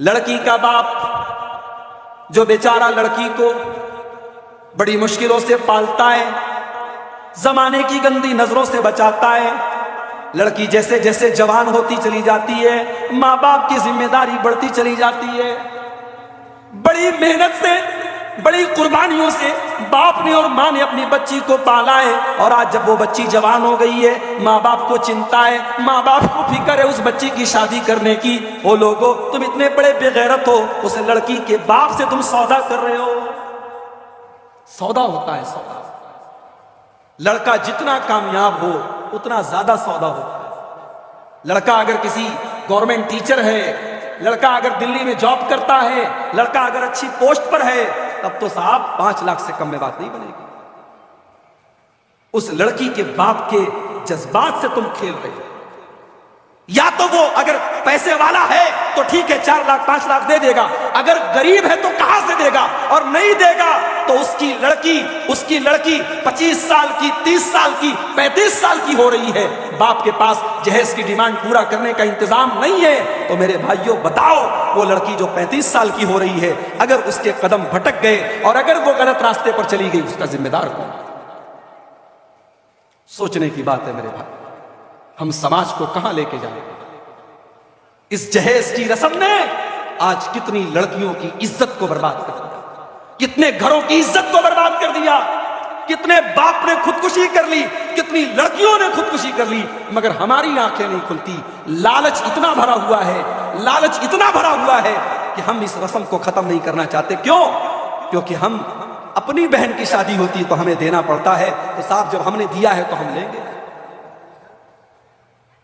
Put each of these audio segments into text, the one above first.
لڑکی کا باپ جو بیچارہ لڑکی کو بڑی مشکلوں سے پالتا ہے، زمانے کی گندی نظروں سے بچاتا ہے، لڑکی جیسے جیسے جوان ہوتی چلی جاتی ہے ماں باپ کی ذمہ داری بڑھتی چلی جاتی ہے، بڑی محنت سے بڑی قربانیوں سے باپ نے اور ماں نے اپنی بچی کو پالا ہے، اور آج جب وہ بچی جوان ہو گئی ہے ماں باپ کو چنتا ہے، ماں باپ کو فکر ہے اس بچی کی شادی کرنے کی۔ او لوگو، تم اتنے بڑے بے غیرت ہو، اس لڑکی کے باپ سے تم سودا کر رہے ہو۔ سودا ہوتا ہے سودا، لڑکا جتنا کامیاب ہو اتنا زیادہ سودا ہوتا ہے۔ لڑکا اگر کسی گورنمنٹ ٹیچر ہے، لڑکا اگر دلی میں جاب کرتا ہے، لڑکا اگر اچھی پوسٹ پر ہے، تب تو صاحب 5 لاکھ سے کم میں بات نہیں بنے گی۔ اس لڑکی کے باپ کے جذبات سے تم کھیل رہے ہو۔ یا تو وہ اگر پیسے والا ہے تو ٹھیک ہے 4 لاکھ 5 لاکھ دے دے گا، اگر غریب ہے تو کہاں سے دے گا؟ اور نہیں دے گا تو اس کی لڑکی 25 سال کی، 30 سال کی، 35 سال کی ہو رہی ہے، باپ کے پاس جہیز کی ڈیمانڈ پورا کرنے کا انتظام نہیں ہے، تو میرے بھائیوں بتاؤ وہ لڑکی جو 35 سال کی ہو رہی ہے، اگر اس کے قدم بھٹک گئے اور اگر وہ غلط راستے پر چلی گئی، اس کا ذمہ دار کون؟ سوچنے کی بات ہے میرے بھائی، ہم سماج کو کہاں لے کے جائیں؟ اس جہیز کی رسم نے آج کتنی لڑکیوں کی عزت کو برباد کر دیا، کتنے گھروں کی عزت کو برباد کر دیا، کتنے باپ نے خودکشی کر لی، کتنی لڑکیوں نے خودکشی کر لی، مگر ہماری آنکھیں نہیں کھلتی۔ لالچ اتنا بھرا ہوا ہے، لالچ اتنا بھرا ہوا ہے کہ ہم اس رسم کو ختم نہیں کرنا چاہتے۔ کیوں؟ کیونکہ ہم اپنی بہن کی شادی ہوتی تو ہمیں دینا پڑتا ہے، تو صاحب جب ہم نے دیا ہے تو ہم لیں گے۔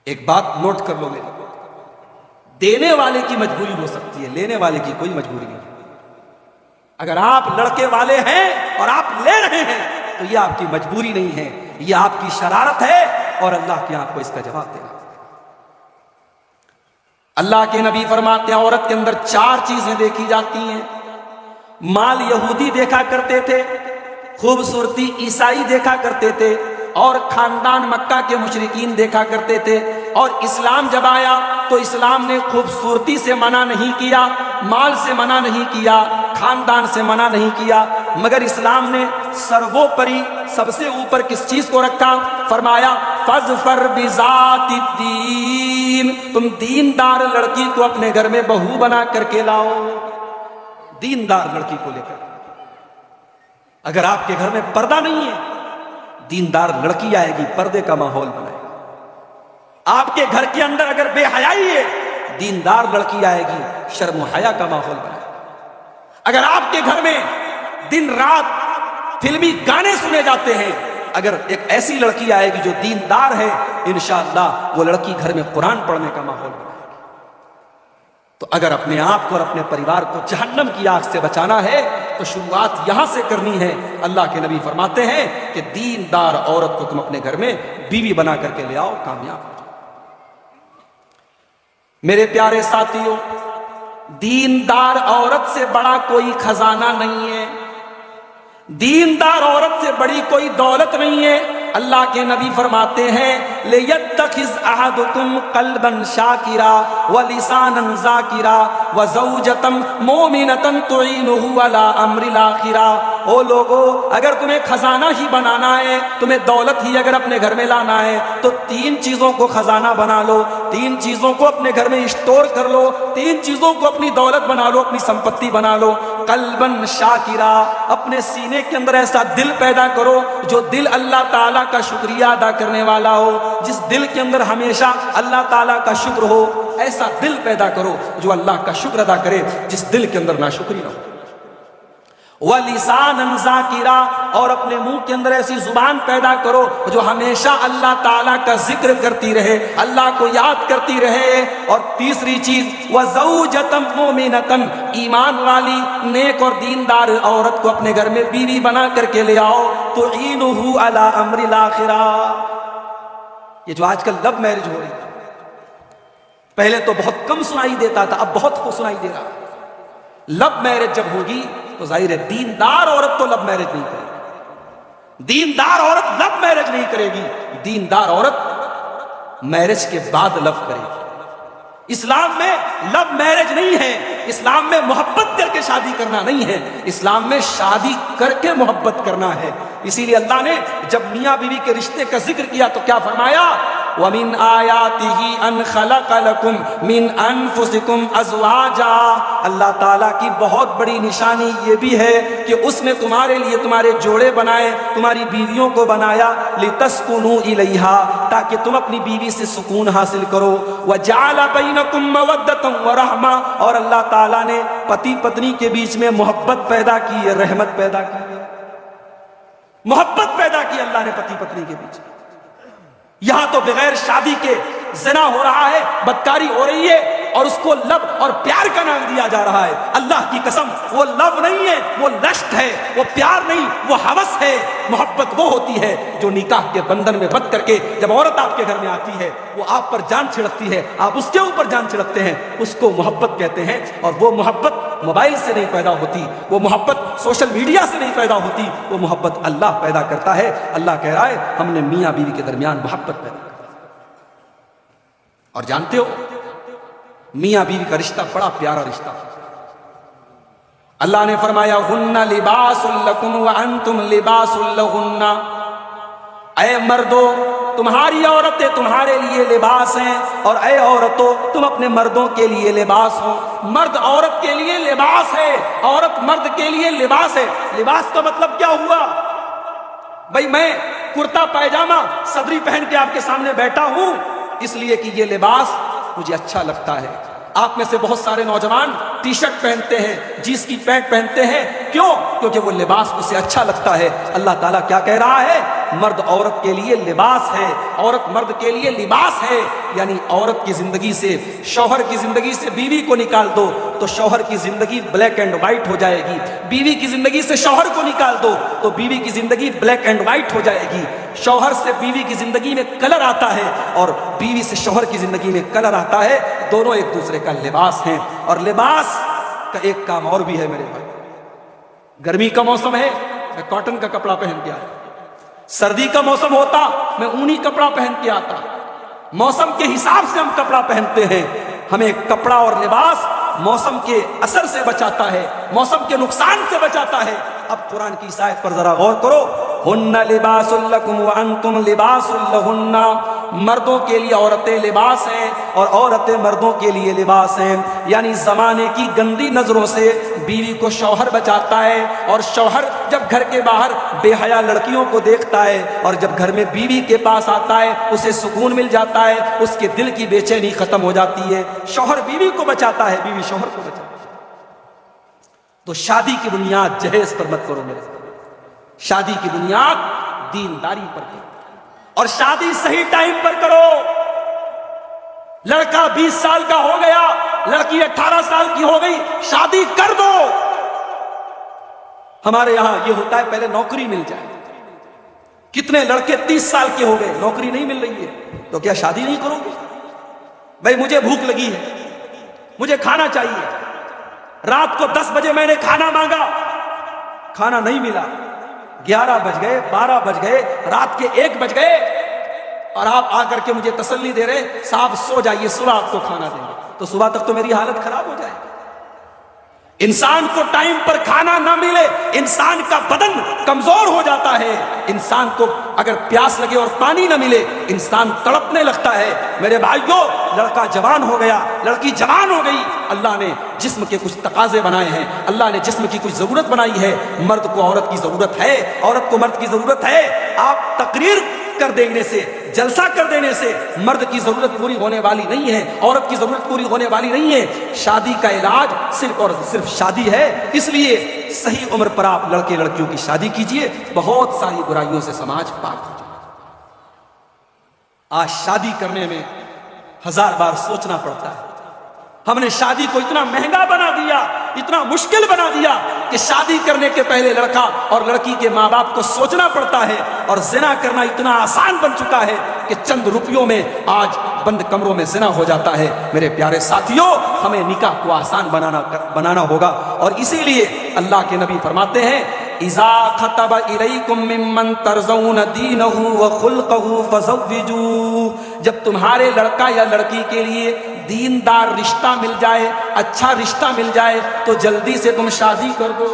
ایک بات نوٹ کر لو میری، دینے والے کی مجبوری ہو سکتی ہے، لینے والے کی کوئی مجبوری نہیں۔ اگر آپ لڑکے والے ہیں اور آپ لے رہے ہیں تو یہ آپ کی مجبوری نہیں ہے، یہ آپ کی شرارت ہے، اور اللہ کی آپ کو اس کا جواب دینا۔ اللہ کے نبی فرماتے ہیں عورت کے اندر 4 چیزیں دیکھی جاتی ہیں۔ مال یہودی دیکھا کرتے تھے، خوبصورتی عیسائی دیکھا کرتے تھے، اور خاندان مکہ کے مشرکین دیکھا کرتے تھے۔ اور اسلام جب آیا تو اسلام نے خوبصورتی سے منع نہیں کیا، مال سے منع نہیں کیا، خاندان سے منع نہیں کیا، مگر اسلام نے سرووپری سب سے اوپر کس چیز کو رکھا؟ فرمایا فَاظْفَرْ بِذَاتِ الدِّينِ، تم دیندار لڑکی کو اپنے گھر میں بہو بنا کر کے لاؤ۔ دیندار لڑکی کو لے کر، اگر آپ کے گھر میں پردہ نہیں ہے، دیندار لڑکی آئے گی، پردے کا ماحول بنائے گی۔ آپ کے گھر کے اندر اگر بے حیائی ہے، دیندار لڑکی آئے گی، شرم و حیا کا ماحول بنائے گی۔ اگر آپ کے گھر میں دن رات فلمی گانے سنے جاتے ہیں، اگر ایک ایسی لڑکی آئے گی جو دیندار ہے، انشاءاللہ وہ لڑکی گھر میں قرآن پڑھنے کا ماحول بنائے گی۔ تو اگر اپنے آپ کو اور اپنے پریوار کو جہنم کی آگ سے بچانا ہے تو شروعات یہاں سے کرنی ہے۔ اللہ کے نبی فرماتے ہیں کہ دیندار عورت کو تم اپنے گھر میں بیوی بنا کر کے لے آؤ، کامیاب ہو جاؤ۔ میرے پیارے ساتھیوں، دیندار عورت سے بڑا کوئی خزانہ نہیں ہے، دیندار عورت سے بڑی کوئی دولت نہیں ہے۔ اللہ کے نبی فرماتے ہیں لِيَتَّخِذْ أَحَدُكُمْ قَلْبًا شَاكِرًا وَلِسَانًا ذَاكِرًا وَزَوْجَةً مُؤْمِنَةً تُعِينُهُ عَلَىٰ أَمْرِ الْآخِرَةِ۔ او لوگو، اگر تمہیں خزانہ ہی بنانا ہے، تمہیں دولت ہی اگر اپنے گھر میں لانا ہے، تو 3 چیزوں کو خزانہ بنا لو، 3 چیزوں کو اپنے گھر میں اسٹور کر لو، 3 چیزوں کو اپنی دولت بنا لو، اپنی سمپتی بنا لو۔ قلباً شاکرا، اپنے سینے کے اندر ایسا دل پیدا کرو جو دل اللہ تعالیٰ کا شکریہ ادا کرنے والا ہو، جس دل کے اندر ہمیشہ اللہ تعالیٰ کا شکر ہو، ایسا دل پیدا کرو جو اللہ کا شکر ادا کرے، جس دل کے اندر ناشکری نہ ہو۔ وَلِسَانًا ذَاكِرًا، اور اپنے منہ کے اندر ایسی زبان پیدا کرو جو ہمیشہ اللہ تعالیٰ کا ذکر کرتی رہے، اللہ کو یاد کرتی رہے۔ اور تیسری چیز وَزَوْجَةً مُؤْمِنَةً، ایمان والی نیک اور دیندار عورت کو اپنے گھر میں بیوی بنا کر کے لے آؤ، تُعِينُهُ عَلَىٰ أَمْرِ الْآخِرَةِ۔ یہ جو آج کل لو میرج ہو رہی ہے، پہلے تو بہت کم سنائی دیتا تھا، اب بہت کو سنائی دے رہا ہے۔ لو میرج جب ہوگی تو ظاہر ہے دیندار عورت تو لو میرج نہیں کرے گی، دیندار عورت لو میرج نہیں کرے گی، دیندار عورت میرج کے بعد لو کرے گی۔ اسلام میں لو میرج نہیں ہے، اسلام میں محبت کر کے شادی کرنا نہیں ہے، اسلام میں شادی کر کے محبت کرنا ہے۔ اسی لیے اللہ نے جب میاں بیوی کے رشتے کا ذکر کیا تو کیا فرمایا؟ وَمِنْ آيَاتِهِ أَنْ خَلَقَ لَكُمْ مِنْ أَنفُسِكُمْ أَزْوَاجًا، اللہ تعالیٰ کی بہت بڑی نشانی یہ بھی ہے کہ اس نے تمہارے لیے تمہارے جوڑے بنائے، تمہاری بیویوں کو بنایا، لِتَسْكُنُوا إِلَيْهَا، تاکہ تم اپنی بیوی سے سکون حاصل کرو، وَجَعَلَ بَيْنَكُمْ مَوَدَّةً وَرَحْمَةً، اور اللہ تعالیٰ نے پتی پتنی کے بیچ میں محبت پیدا کی ہے، رحمت پیدا کی ہے، محبت پیدا کی اللہ نے پتی پتنی کے بیچ میں۔ یہاں تو بغیر شادی کے زنا ہو رہا ہے، بدکاری ہو رہی ہے، اور اس کو لو اور پیار کا نام دیا جا رہا ہے۔ اللہ کی قسم وہ لو نہیں ہے، وہ لشٹ ہے، وہ پیار نہیں، وہ ہوس ہے۔ محبت وہ ہوتی ہے جو نکاح کے بندھن میں بندھ کر کے جب عورت آپ کے گھر میں آتی ہے، وہ آپ پر جان چھڑکتی ہے، آپ اس کے اوپر جان چھڑکتے ہیں، اس کو محبت کہتے ہیں۔ اور وہ محبت موبائل سے نہیں پیدا ہوتی، وہ محبت سوشل میڈیا سے نہیں پیدا ہوتی، وہ محبت اللہ پیدا کرتا ہے۔ اللہ کہہ رہا ہے ہم نے میاں بیوی کے درمیان محبت پیدا کی۔ اور جانتے ہو میاں بیوی کا رشتہ بڑا پیارا رشتہ، اللہ نے فرمایا ہن لباس لکم وانتم لباس لہن، اے مردو تمہاری عورتیں تمہارے لیے لباس ہیں، اور اے عورتوں تم اپنے مردوں کے لیے لباس ہو۔ مرد عورت کے لیے لباس ہے، عورت مرد کے لیے لباس ہے۔ لباس کا مطلب کیا ہوا؟ بھئی میں کرتا پائجامہ صدری پہن کے آپ کے سامنے بیٹھا ہوں اس لیے کہ یہ لباس مجھے اچھا لگتا ہے۔ آپ میں سے بہت سارے نوجوان ٹی شرٹ پہنتے ہیں، جینس کی پینٹ پہنتے ہیں، کیوں؟ کیونکہ وہ لباس اسے اچھا لگتا ہے۔ اللہ تعالیٰ کیا کہہ رہا ہے؟ مرد عورت کے لیے لباس ہے، عورت مرد کے لیے لباس ہے۔ یعنی عورت کی زندگی سے، شوہر کی زندگی سے بیوی کو نکال دو تو شوہر کی زندگی بلیک اینڈ وائٹ ہو جائے گی، بیوی کی زندگی سے شوہر کو نکال دو تو بیوی کی زندگی بلیک اینڈ وائٹ ہو جائے گی۔ شوہر سے بیوی کی زندگی میں کلر آتا ہے اور بیوی سے شوہر کی زندگی میں کلر آتا ہے، دونوں ایک دوسرے کا لباس ہیں۔ اور لباس کا ایک کام اور بھی ہے میرے بھائی، گرمی کا موسم ہے میں کاٹن کا کپڑا پہن کے آتا، سردی کا موسم ہوتا میں اونی کپڑا پہن کے آتا۔ موسم کے حساب سے ہم کپڑا پہنتے ہیں، ہمیں کپڑا اور لباس موسم کے اثر سے بچاتا ہے، موسم کے نقصان سے بچاتا ہے۔ اب قرآن کی اس آیت پر ذرا غور کرو، ہن لباس لکم وانتم لباس لہن، مردوں کے لیے عورتیں لباس ہیں اور عورتیں مردوں کے لیے لباس ہیں۔ یعنی زمانے کی گندی نظروں سے بیوی کو شوہر بچاتا ہے، اور شوہر جب گھر کے باہر بے حیا لڑکیوں کو دیکھتا ہے اور جب گھر میں بیوی کے پاس آتا ہے اسے سکون مل جاتا ہے، اس کے دل کی بے چینی ختم ہو جاتی ہے۔ شوہر بیوی کو بچاتا ہے، بیوی شوہر کو بچاتا ہے۔ تو شادی کی بنیاد جہیز پر مت کرو میرے ساتھ، شادی کی بنیاد دینداری پر کرو، اور شادی صحیح ٹائم پر کرو۔ لڑکا 20 سال کا ہو گیا، لڑکی 18 سال کی ہو گئی، شادی کر دو۔ ہمارے یہاں یہ ہوتا ہے پہلے نوکری مل جائے۔ کتنے لڑکے 30 سال کے ہو گئے، نوکری نہیں مل رہی ہے تو کیا شادی نہیں کرو گے؟ بھائی مجھے بھوک لگی ہے، مجھے کھانا چاہیے، رات کو 10 بجے میں نے کھانا مانگا، کھانا نہیں ملا، 11 بج گئے، 12 بج گئے، رات کے 1 بج گئے، اور آپ آ کر کے مجھے تسلی دے رہے صاحب سو جائیے، صبح آپ کو کھانا دیں گے۔ تو صبح تک تو میری حالت خراب ہو جائے۔ انسان کو ٹائم پر کھانا نہ ملے انسان کا بدن کمزور ہو جاتا ہے۔ انسان کو اگر پیاس لگے اور پانی نہ ملے انسان تڑپنے لگتا ہے۔ میرے بھائیوں، لڑکا جوان ہو گیا، لڑکی جوان ہو گئی، اللہ نے جسم کے کچھ تقاضے بنائے ہیں، اللہ نے جسم کی کچھ ضرورت بنائی ہے۔ مرد کو عورت کی ضرورت ہے، عورت کو مرد کی ضرورت ہے۔ آپ تقریر کر دینے سے، جلسہ کر دینے سے مرد کی ضرورت پوری ہونے والی نہیں ہے، عورت کی ضرورت پوری ہونے والی نہیں ہے۔ شادی کا علاج صرف اور صرف شادی ہے، اس لیے صحیح عمر پر آپ لڑکے لڑکیوں کی شادی کیجئے، بہت ساری برائیوں سے سماج پاک ہو جائے۔ آج شادی کرنے میں 1000 بار سوچنا پڑتا ہے۔ ہم نے شادی کو اتنا مہنگا بنا دیا، اتنا مشکل بنا دیا کہ شادی کرنے کے پہلے لڑکا اور لڑکی کے ماں باپ کو سوچنا پڑتا ہے، اور زنا کرنا اتنا آسان بن چکا ہے کہ چند روپیوں میں آج بند کمروں میں زنا ہو جاتا ہے۔ میرے پیارے ساتھیوں، ہمیں نکاح کو آسان بنانا ہوگا، اور اسی لیے اللہ کے نبی فرماتے ہیں اذا خطب الیکم ممن ترضون دینہ وخلقہ فزوجوہ، جب تمہارے لڑکا یا لڑکی کے لیے دیندار رشتہ مل جائے، اچھا رشتہ مل جائے تو جلدی سے تم شادی کر دو۔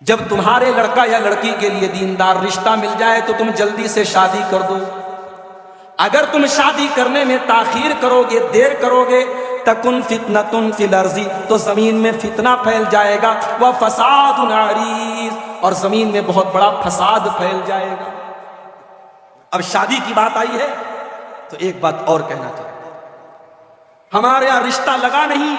جب تمہارے لڑکا یا لڑکی کے لیے دیندار رشتہ مل جائے تو تم جلدی سے شادی کر دو۔ اگر تم شادی کرنے میں تاخیر کرو گے، دیر کرو گے، تکن فتنۃ فی الارض، تو زمین میں فتنہ پھیل جائے گا، وفساد عریض، اور زمین میں بہت بڑا فساد پھیل جائے گا۔ اب شادی کی بات آئی ہے تو ایک بات اور کہنا چاہتا ہوں، ہمارے یہاں رشتہ لگا نہیں،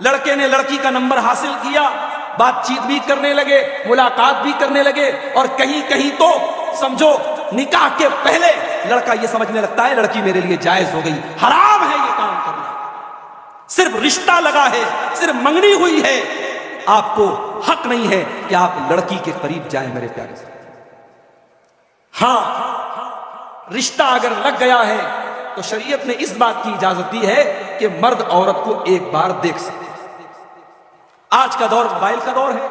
لڑکے نے لڑکی کا نمبر حاصل کیا، بات چیت بھی کرنے لگے، ملاقات بھی کرنے لگے، اور کہیں کہیں تو سمجھو نکاح کے پہلے لڑکا یہ سمجھنے لگتا ہے لڑکی میرے لیے جائز ہو گئی، حرام ہے یہ کام کرنا۔ صرف رشتہ لگا ہے، صرف منگنی ہوئی ہے، آپ کو حق نہیں ہے کہ آپ لڑکی کے قریب جائیں میرے پیارے سے۔ ہاں، رشتہ اگر لگ گیا ہے تو شریعت نے اس بات کی اجازت دی ہے کہ مرد عورت کو ایک بار دیکھ سکتے۔ آج کا دور موبائل کا دور ہے،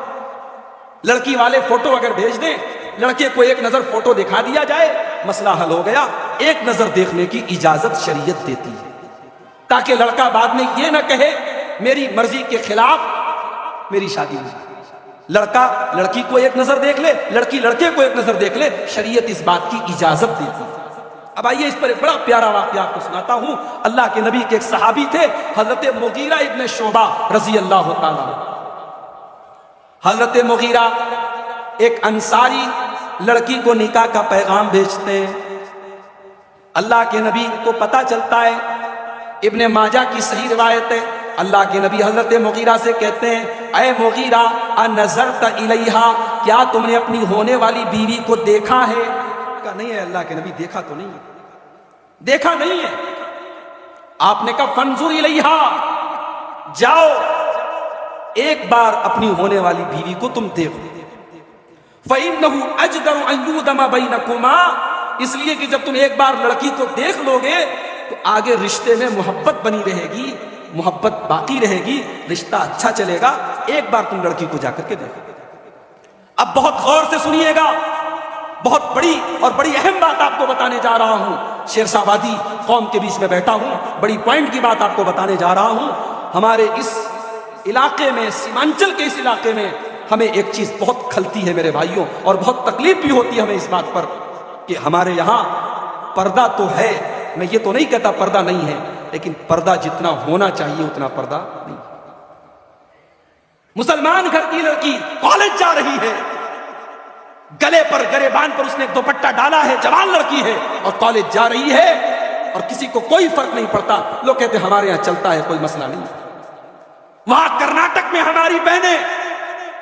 لڑکی والے فوٹو اگر بھیج دیں، لڑکے کو ایک نظر فوٹو دکھا دیا جائے، مسئلہ حل ہو گیا۔ ایک نظر دیکھنے کی اجازت شریعت دیتی ہے تاکہ لڑکا بعد میں یہ نہ کہے میری مرضی کے خلاف میری شادی ہوئی۔ لڑکا لڑکی کو ایک نظر دیکھ لے، لڑکی لڑکے کو ایک نظر دیکھ لے، شریعت اس بات کی اجازت دیتی ہے۔ اب آئیے اس پر ایک بڑا پیارا واقعہ آپ کو سناتا ہوں۔ اللہ کے نبی کے ایک صحابی تھے، حضرت مغیرہ ابن شعبہ رضی اللہ تعالیٰ عنہ۔ حضرت مغیرہ ایک انصاری لڑکی کو نکاح کا پیغام بھیجتے ہیں۔ اللہ کے نبی کو پتہ چلتا ہے، ابن ماجہ کی صحیح روایت ہے، اللہ کے نبی حضرت مغیرہ سے کہتے ہیں، اے مغیرہ انظرت الیہا، کیا تم نے اپنی ہونے والی بیوی کو دیکھا ہے؟ کہا نہیں ہے اللہ کے نبی، دیکھا تو نہیں ہے، دیکھا نہیں ہے۔ آپ نے کہا فانظر الیہا، جاؤ ایک بار اپنی ہونے والی بیوی کو تم دیکھو۔ فَإِنَّهُ أَجْدَرُ أَن يُؤْدَمَ بَيْنَكُمَا، اس لیے کہ جب تم ایک بار لڑکی کو دیکھ لو گے تو آگے رشتے میں محبت بنی رہے گی، محبت باقی رہے گی، رشتہ اچھا چلے گا۔ ایک بار تم لڑکی کو جا کر کے دیکھو۔ اب بہت غور سے سنیے گا، بہت بڑی اور بڑی اہم بات آپ کو بتانے جا رہا ہوں۔ شیرشاہبادی قوم کے بیچ میں بیٹھا ہوں، بڑی پوائنٹ کی بات آپ کو بتانے جا رہا ہوں۔ ہمارے اس علاقے میں، سیمانچل کے اس علاقے میں ہمیں ایک چیز بہت کھلتی ہے میرے بھائیوں، اور بہت تکلیف بھی ہوتی ہے ہمیں اس بات پر کہ ہمارے یہاں پردہ تو ہے، میں یہ تو نہیں کہتا پردہ نہیں ہے، لیکن پردہ جتنا ہونا چاہیے اتنا پردہ نہیں۔ مسلمان گھر کی لڑکی کالج جا رہی ہے، گلے پر گریبان پر اس نے دوپٹہ ڈالا ہے، جوان لڑکی ہے اور کالج جا رہی ہے، اور کسی کو کوئی فرق نہیں پڑتا۔ لوگ کہتے ہیں ہمارے یہاں چلتا ہے، کوئی مسئلہ نہیں۔ وہاں کرناٹک میں ہماری بہنیں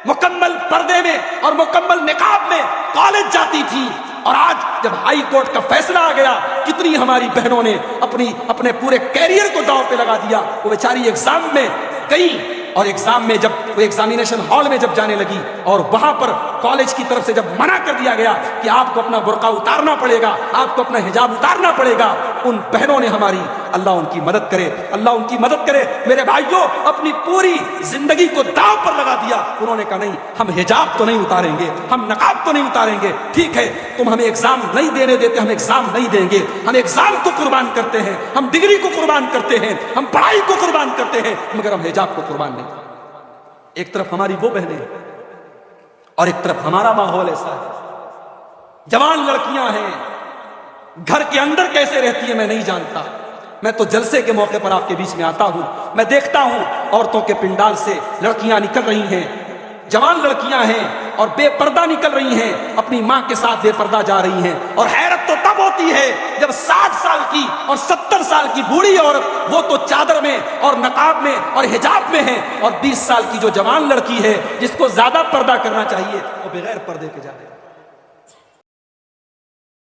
مکمل پردے میں اور مکمل نقاب میں کالج جاتی تھی، اور آج جب ہائی کورٹ کا فیصلہ آ گیا، کتنی ہماری بہنوں نے اپنے پورے کیریئر کو داؤ پہ لگا دیا۔ وہ بیچاری ایگزام میں گئی، اور ایگزام میں جب وہ ایگزامینیشن ہال میں جب جانے لگی، اور وہاں پر کالج کی طرف سے جب منع کر دیا گیا کہ آپ کو اپنا برقع اتارنا پڑے گا، آپ کو اپنا حجاب اتارنا پڑے گا، ان بہنوں نے ہماری، اللہ ان کی مدد کرے، اللہ ان کی مدد کرے میرے بھائیوں، اپنی پوری زندگی کو داؤ پر لگا دیا۔ انہوں نے کہا نہیں، ہم حجاب تو نہیں اتاریں گے، ہم نقاب تو نہیں اتاریں گے، ٹھیک ہے تم ہمیں ایگزام نہیں دینے دیتے، ہم ایگزام نہیں دیں گے، ہم ایگزام کو قربان کرتے ہیں، ہم ڈگری کو قربان کرتے ہیں، ہم پڑھائی کو قربان کرتے ہیں، مگر ہم حجاب کو قربان نہیں۔ ایک طرف ہماری وہ بہنیں اور ایک طرف ہمارا ماحول ایسا ہے، جوان لڑکیاں ہیں، گھر کے اندر کیسے رہتی ہیں میں نہیں جانتا۔ میں تو جلسے کے موقع پر آپ کے بیچ میں آتا ہوں، میں دیکھتا ہوں عورتوں کے پنڈال سے لڑکیاں نکل رہی ہیں، جوان لڑکیاں ہیں اور بے پردہ نکل رہی ہیں، اپنی ماں کے ساتھ بے پردہ جا رہی ہیں، اور حیرت تو تب ہوتی ہے جب 60 سال کی اور 70 سال کی بوڑھی عورت، وہ تو چادر میں اور نقاب میں اور حجاب میں ہے، اور 20 سال کی جو جوان لڑکی ہے جس کو زیادہ پردہ کرنا چاہیے وہ بغیر پردے کے جا رہی ہے۔